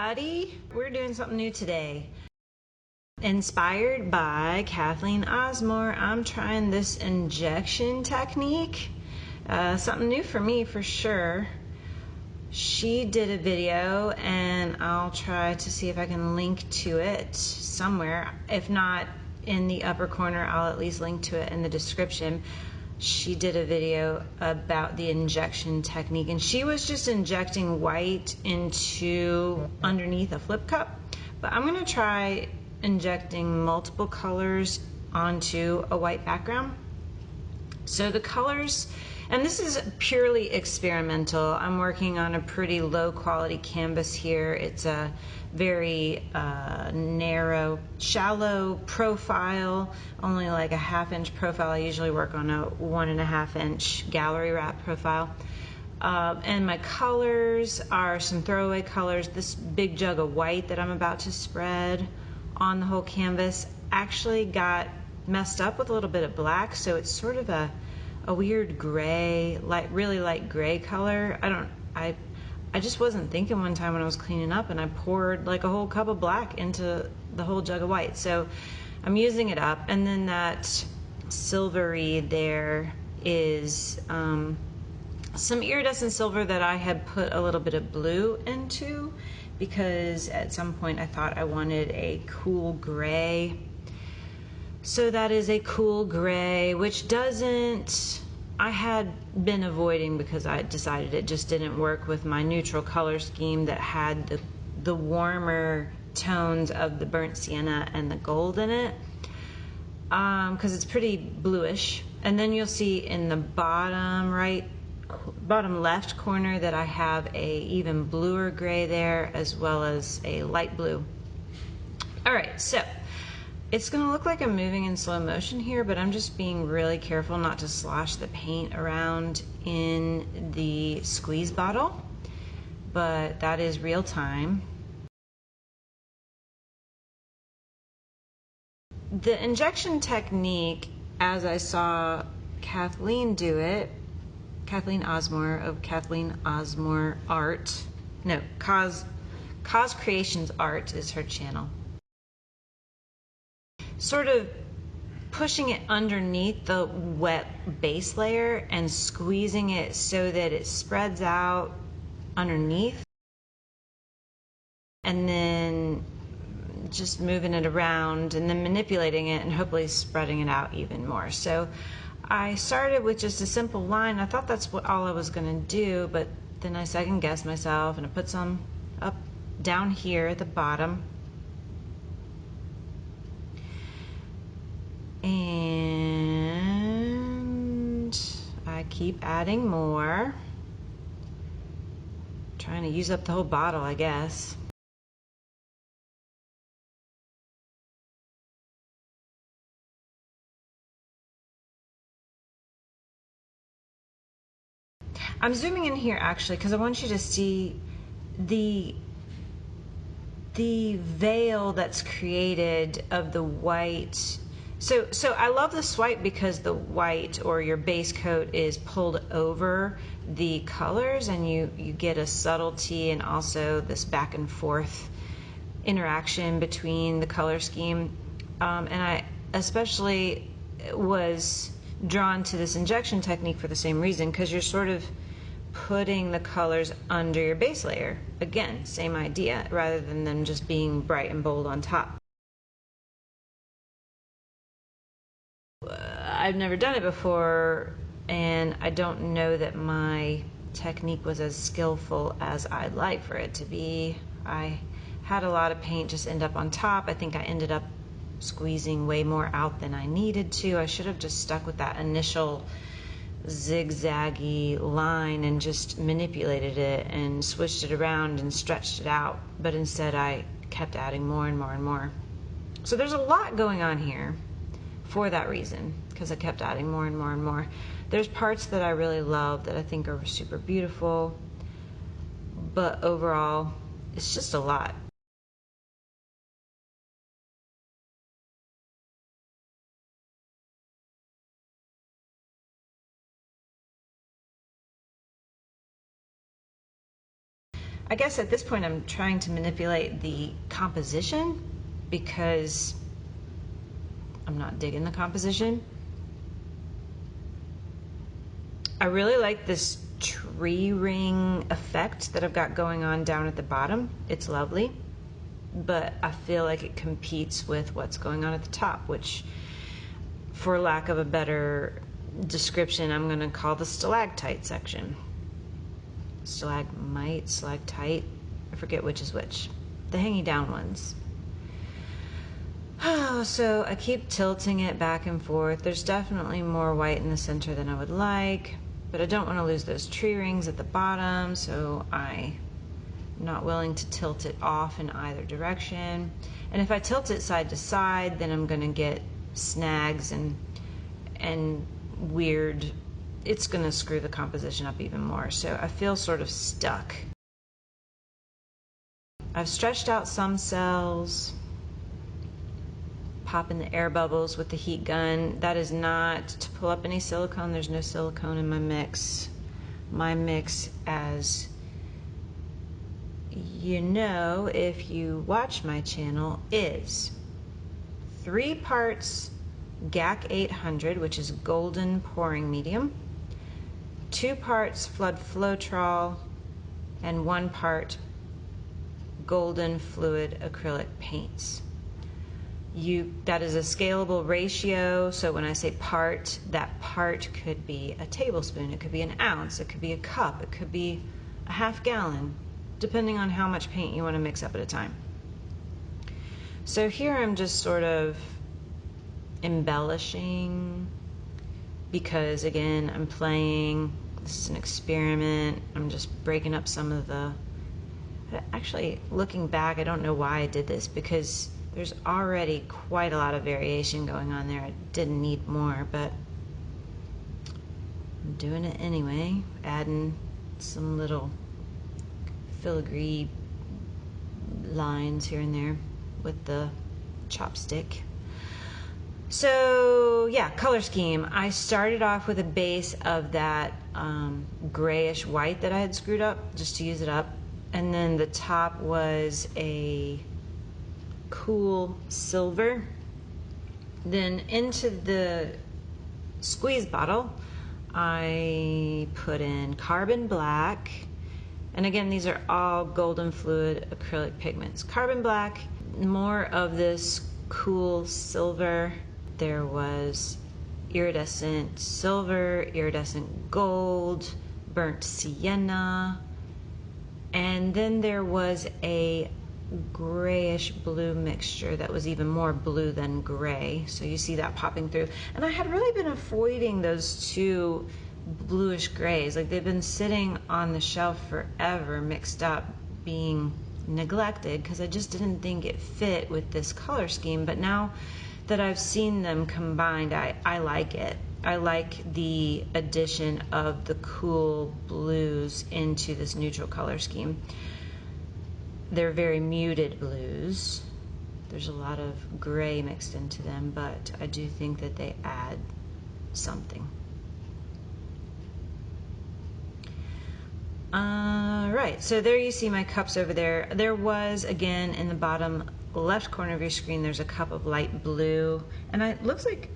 everybody! We're doing something new today. Inspired by Kathleen Osmore, I'm trying this injection technique. Something new for me for sure. She did a video and I'll try to see if I can link to it somewhere. If not in the upper corner, I'll at least link to it in the description. She did a video about the injection technique, and she was just injecting white into underneath a flip cup, but I'm going to try injecting multiple colors onto a white background. So the colors, and this is purely experimental. I'm working on a pretty low quality canvas here. It's a very narrow, shallow profile, only like a ½ inch profile. I usually work on a 1½ inch gallery wrap profile. And my colors are some throwaway colors. This big jug of white that I'm about to spread on the whole canvas actually got messed up with a little bit of black, so it's sort of a weird gray, really light gray color. I just wasn't thinking one time when I was cleaning up, and I poured like a whole cup of black into the whole jug of white. So I'm using it up, and then that silvery there is some iridescent silver that I had put a little bit of blue into, because at some point I thought I wanted a cool gray. So that is a cool gray, which I had been avoiding because I decided it just didn't work with my neutral color scheme that had the warmer tones of the burnt sienna and the gold in it, because it's pretty bluish. And then you'll see in the bottom left corner that I have a even bluer gray there, as well as a light blue. All right, so it's going to look like I'm moving in slow motion here, but I'm just being really careful not to slosh the paint around in the squeeze bottle, but that is real time. The injection technique, as I saw Kathleen do it, Kathleen Osmore of Kathleen Osmore Art, no, Cause Creations Art is her channel. Sort of pushing it underneath the wet base layer and squeezing it so that it spreads out underneath, and then just moving it around and then manipulating it and hopefully spreading it out even more. So I started with just a simple line. I thought that's all I was going to do, but then I second guessed myself and I put some up down here at the bottom. And I keep adding more, trying to use up the whole bottle, I guess. I'm zooming in here actually because I want you to see the veil that's created of the white. So I love this white because the white, or your base coat, is pulled over the colors, and you get a subtlety and also this back and forth interaction between the color scheme. And I especially was drawn to this injection technique for the same reason, because you're sort of putting the colors under your base layer. Again, same idea, rather than them just being bright and bold on top. I've never done it before, and I don't know that my technique was as skillful as I'd like for it to be. I had a lot of paint just end up on top. I think I ended up squeezing way more out than I needed to. I should have just stuck with that initial zigzaggy line and just manipulated it and switched it around and stretched it out, but instead I kept adding more and more and more. So there's a lot going on here for that reason, because I kept adding more and more and more. There's parts that I really love that I think are super beautiful, but overall it's just a lot. I guess at this point I'm trying to manipulate the composition because I'm not digging the composition. I really like this tree ring effect that I've got going on down at the bottom. It's lovely, but I feel like it competes with what's going on at the top, which, for lack of a better description, I'm going to call the stalactite section. Stalagmite, stalactite, I forget which is which. The hanging down ones. Oh, so I keep tilting it back and forth. There's definitely more white in the center than I would like, but I don't want to lose those tree rings at the bottom, so I'm not willing to tilt it off in either direction. And if I tilt it side to side, then I'm going to get snags and weird. It's going to screw the composition up even more. So I feel sort of stuck. I've stretched out some cells, popping the air bubbles with the heat gun. That is not to pull up any silicone. There's no silicone in my mix. My mix, as you know if you watch my channel, is 3 parts GAC 800, which is golden pouring medium, 2 parts flood Floetrol, and 1 part golden fluid acrylic paints. That is a scalable ratio, so when I say part, that part could be a tablespoon, it could be an ounce, it could be a cup, it could be a half gallon, depending on how much paint you want to mix up at a time. So here I'm just sort of embellishing because, again, I'm playing. This is an experiment. I'm just breaking up some of the... Actually, looking back, I don't know why I did this because there's already quite a lot of variation going on there. I didn't need more, but I'm doing it anyway, adding some little filigree lines here and there with the chopstick. So yeah, color scheme. I started off with a base of that grayish white that I had screwed up just to use it up, and then the top was a cool silver. Then into the squeeze bottle I put in carbon black, and again these are all golden fluid acrylic pigments. Carbon black, more of this cool silver. There was iridescent silver, iridescent gold, burnt sienna, and then there was a grayish blue mixture that was even more blue than gray, so you see that popping through. And I had really been avoiding those two bluish grays, like they've been sitting on the shelf forever mixed up, being neglected because I just didn't think it fit with this color scheme. But now that I've seen them combined, I like it. I like the addition of the cool blues into this neutral color scheme. They're very muted blues. There's a lot of gray mixed into them, but I do think that they add something. Right, so there you see my cups over there. There was, again, in the bottom left corner of your screen, there's a cup of light blue, and it looks like,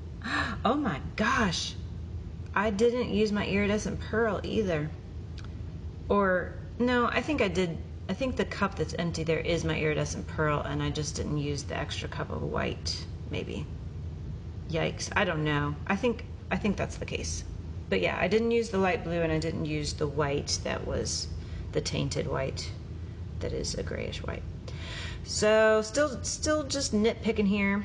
oh my gosh, I didn't use my iridescent pearl either. Or, no, I think I did. I think the cup that's empty there is my iridescent pearl, and I just didn't use the extra cup of white, maybe. Yikes, I don't know. I think that's the case. But yeah, I didn't use the light blue, and I didn't use the white that was the tainted white that is a grayish white. So still just nitpicking here.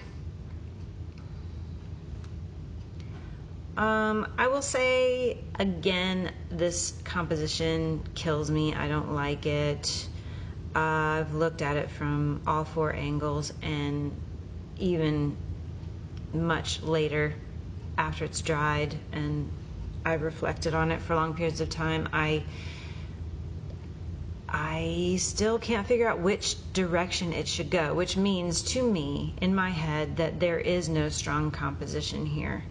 I will say, again, this composition kills me. I don't like it. I've looked at it from all 4 angles, and even much later after it's dried and I've reflected on it for long periods of time, I still can't figure out which direction it should go, which means to me, in my head, that there is no strong composition here.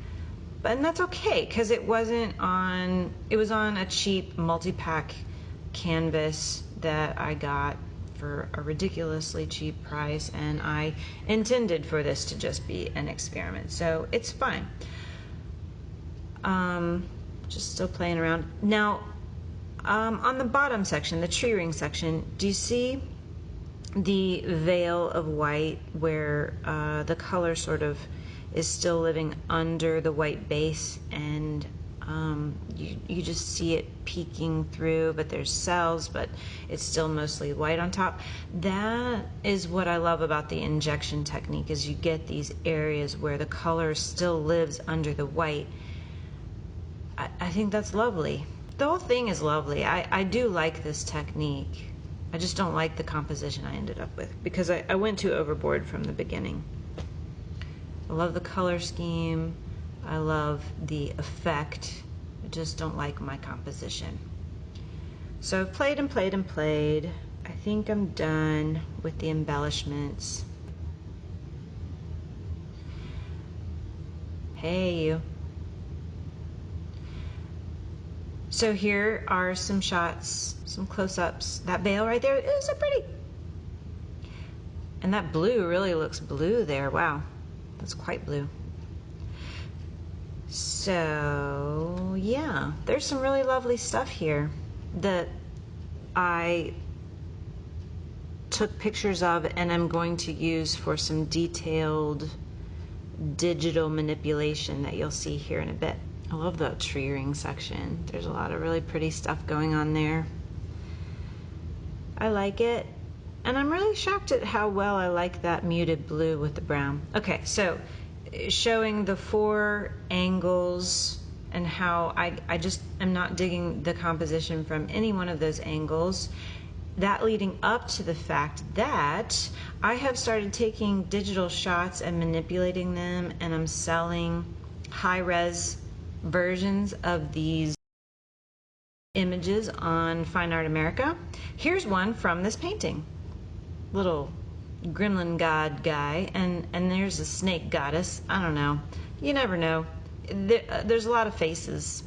And that's okay, because it was on a cheap multi-pack canvas that I got for a ridiculously cheap price, and I intended for this to just be an experiment, so it's fine. Just still playing around. Now, on the bottom section, the tree ring section, do you see the veil of white where the color sort of is still living under the white base, and you just see it peeking through, but there's cells, but it's still mostly white on top. That is what I love about the injection technique, is you get these areas where the color still lives under the white. I think that's lovely. The whole thing is lovely. I do like this technique. I just don't like the composition I ended up with, because I went too overboard from the beginning. I love the color scheme. I love the effect. I just don't like my composition. So I've played and played and played. I think I'm done with the embellishments. Hey, you. So here are some shots, some close-ups. That veil right there is so pretty. And that blue really looks blue there. Wow, that's quite blue. So yeah, there's some really lovely stuff here that I took pictures of and I'm going to use for some detailed digital manipulation that you'll see here in a bit. I love the tree ring section. There's a lot of really pretty stuff going on there. I like it. And I'm really shocked at how well I like that muted blue with the brown. Okay, so showing the 4 angles and how I just am not digging the composition from any one of those angles. That leading up to the fact that I have started taking digital shots and manipulating them, and I'm selling high-res versions of these images on Fine Art America. Here's one from this painting. Little gremlin god guy, and there's a snake goddess. I don't know. You never know. There's a lot of faces,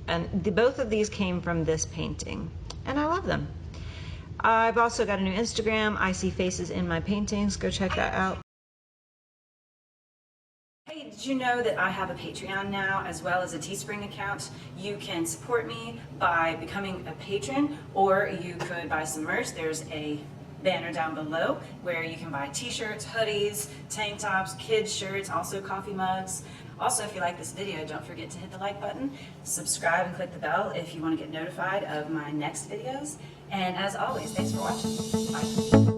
and both of these came from this painting, and I love them. I've also got a new Instagram, I See Faces in My Paintings. Go check that out. Hey, did you know that I have a Patreon now as well as a Teespring account? You can support me by becoming a patron, or you could buy some merch. There's a banner down below where you can buy t-shirts, hoodies, tank tops, kids shirts, also coffee mugs. Also, if you like this video, don't forget to hit the like button, subscribe and click the bell if you want to get notified of my next videos. And as always, thanks for watching. Bye.